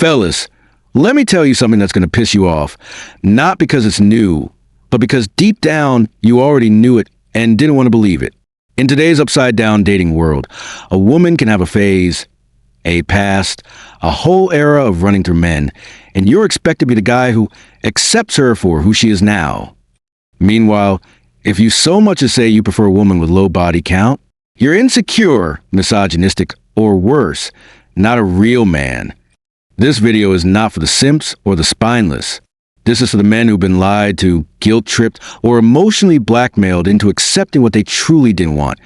Fellas, let me tell you something that's going to piss you off. Not because it's new, but because deep down you already knew it and didn't want to believe it. In today's upside-down dating world, a woman can have a phase, a past, a whole era of running through men, and you're expected to be the guy who accepts her for who she is now. Meanwhile, if you so much as say you prefer a woman with low body count, you're insecure, misogynistic, or worse, not a real man. This video is not for the simps or the spineless. This is for the men who've been lied to, guilt-tripped, or emotionally blackmailed into accepting what they truly didn't want,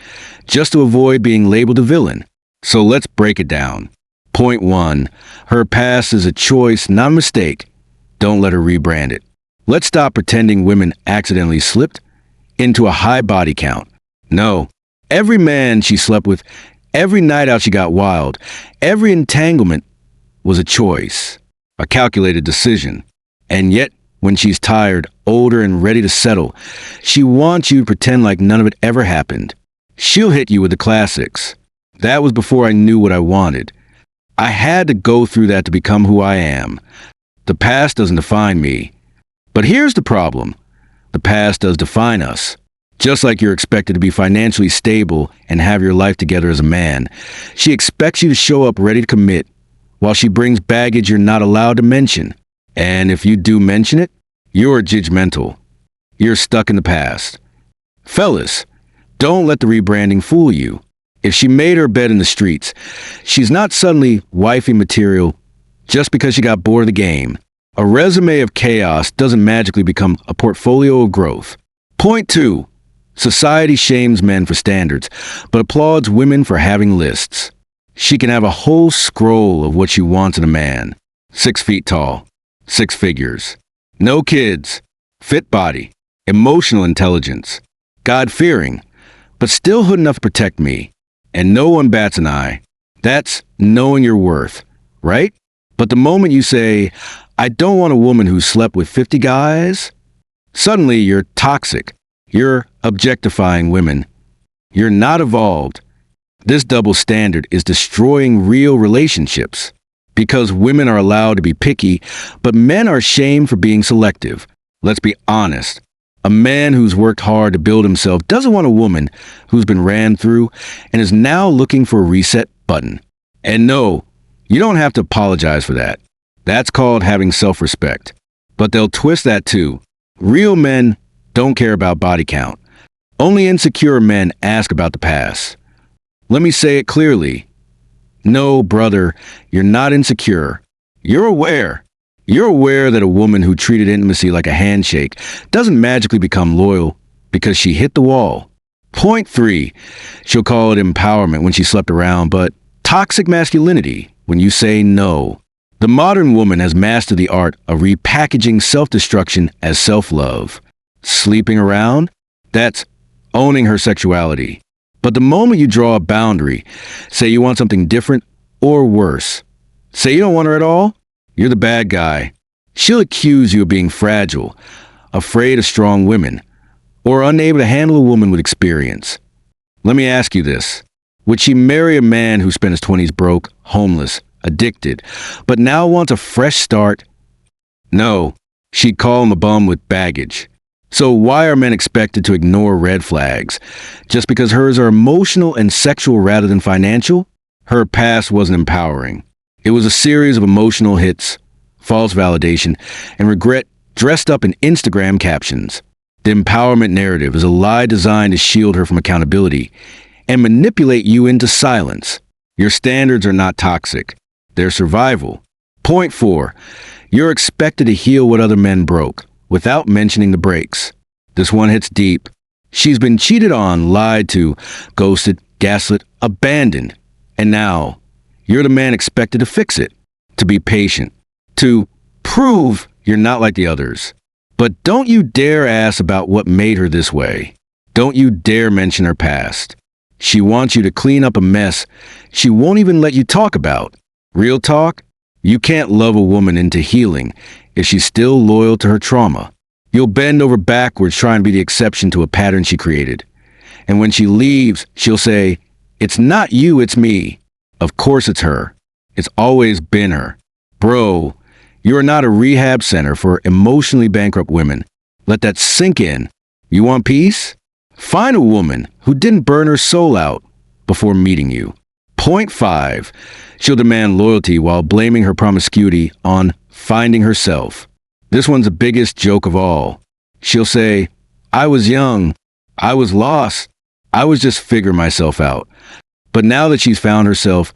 just to avoid being labeled a villain. So let's break it down. Point 1. Her past is a choice, not a mistake. Don't let her rebrand it. Let's stop pretending women accidentally slipped into a high body count. No. Every man she slept with, every night out she got wild, every entanglement was a choice, a calculated decision. And yet, when she's tired, older, and ready to settle, she wants you to pretend like none of it ever happened. She'll hit you with the classics. That was before I knew what I wanted. I had to go through that to become who I am. The past doesn't define me. But here's the problem. The past does define us. Just like you're expected to be financially stable and have your life together as a man, she expects you to show up ready to commit, while she brings baggage you're not allowed to mention. And if you do mention it, you're judgmental. You're stuck in the past. Fellas, don't let the rebranding fool you. If she made her bed in the streets, she's not suddenly wifey material just because she got bored of the game. A resume of chaos doesn't magically become a portfolio of growth. Point 2. Society shames men for standards, but applauds women for having lists. She can have a whole scroll of what she wants in a man. 6 feet tall, 6 figures, no kids, fit body, emotional intelligence, God-fearing, but still hood enough to protect me. And no one bats an eye. That's knowing your worth, right? But the moment you say, I don't want a woman who slept with 50 guys, suddenly you're toxic. You're objectifying women. You're not evolved. This double standard is destroying real relationships. Because women are allowed to be picky, but men are shamed for being selective. Let's be honest. A man who's worked hard to build himself doesn't want a woman who's been ran through and is now looking for a reset button. And no, you don't have to apologize for that. That's called having self-respect. But they'll twist that too. Real men don't care about body count. Only insecure men ask about the past. Let me say it clearly. No, brother, you're not insecure. You're aware. You're aware that a woman who treated intimacy like a handshake doesn't magically become loyal because she hit the wall. Point 3. She'll call it empowerment when she slept around, but toxic masculinity when you say no. The modern woman has mastered the art of repackaging self-destruction as self-love. Sleeping around? That's owning her sexuality. But the moment you draw a boundary, say you want something different or worse, say you don't want her at all, you're the bad guy. She'll accuse you of being fragile, afraid of strong women, or unable to handle a woman with experience. Let me ask you this. Would she marry a man who spent his 20s broke, homeless, addicted, but now wants a fresh start? No, she'd call him a bum with baggage. So why are men expected to ignore red flags? Just because hers are emotional and sexual rather than financial? Her past wasn't empowering. It was a series of emotional hits, false validation, and regret dressed up in Instagram captions. The empowerment narrative is a lie designed to shield her from accountability and manipulate you into silence. Your standards are not toxic. They're survival. Point 4. You're expected to heal what other men broke, without mentioning the breaks. This one hits deep. She's been cheated on, lied to, ghosted, gaslit, abandoned. And now, you're the man expected to fix it, to be patient, to prove you're not like the others. But don't you dare ask about what made her this way. Don't you dare mention her past. She wants you to clean up a mess she won't even let you talk about. Real talk? You can't love a woman into healing if she's still loyal to her trauma. You'll bend over backwards trying to be the exception to a pattern she created. And when she leaves, she'll say, "It's not you, it's me." Of course it's her. It's always been her. Bro, you are not a rehab center for emotionally bankrupt women. Let that sink in. You want peace? Find a woman who didn't burn her soul out before meeting you. Point 5. She'll demand loyalty while blaming her promiscuity on finding herself. This one's the biggest joke of all. She'll say, I was young. I was lost. I was just figuring myself out. But now that she's found herself,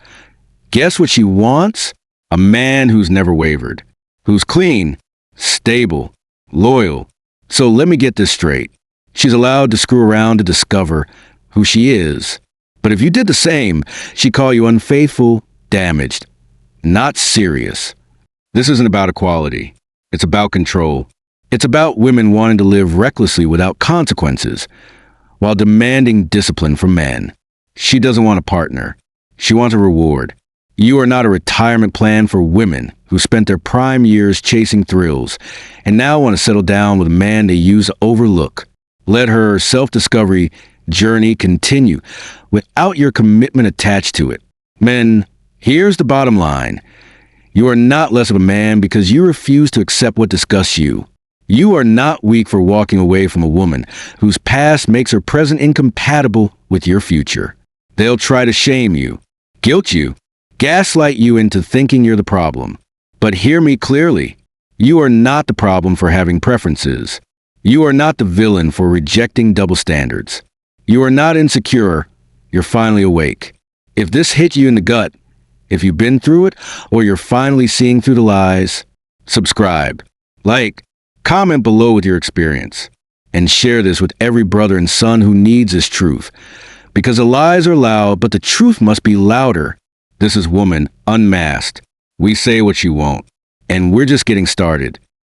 guess what she wants? A man who's never wavered, who's clean, stable, loyal. So let me get this straight. She's allowed to screw around to discover who she is. But if you did the same, she'd call you unfaithful, damaged, not serious. This isn't about equality. It's about control. It's about women wanting to live recklessly without consequences, while demanding discipline from men. She doesn't want a partner. She wants a reward. You are not a retirement plan for women who spent their prime years chasing thrills and now want to settle down with a man they use to overlook. Let her self-discovery journey continue without your commitment attached to it. Men, here's the bottom line. You are not less of a man because you refuse to accept what disgusts you. You are not weak for walking away from a woman whose past makes her present incompatible with your future. They'll try to shame you, guilt you, gaslight you into thinking you're the problem. But hear me clearly. You are not the problem for having preferences. You are not the villain for rejecting double standards. You are not insecure. You're finally awake. If this hit you in the gut, if you've been through it, or you're finally seeing through the lies, subscribe, like, comment below with your experience, and share this with every brother and son who needs this truth. Because the lies are loud, but the truth must be louder. This is Woman Unmasked. We say what you won't, and we're just getting started.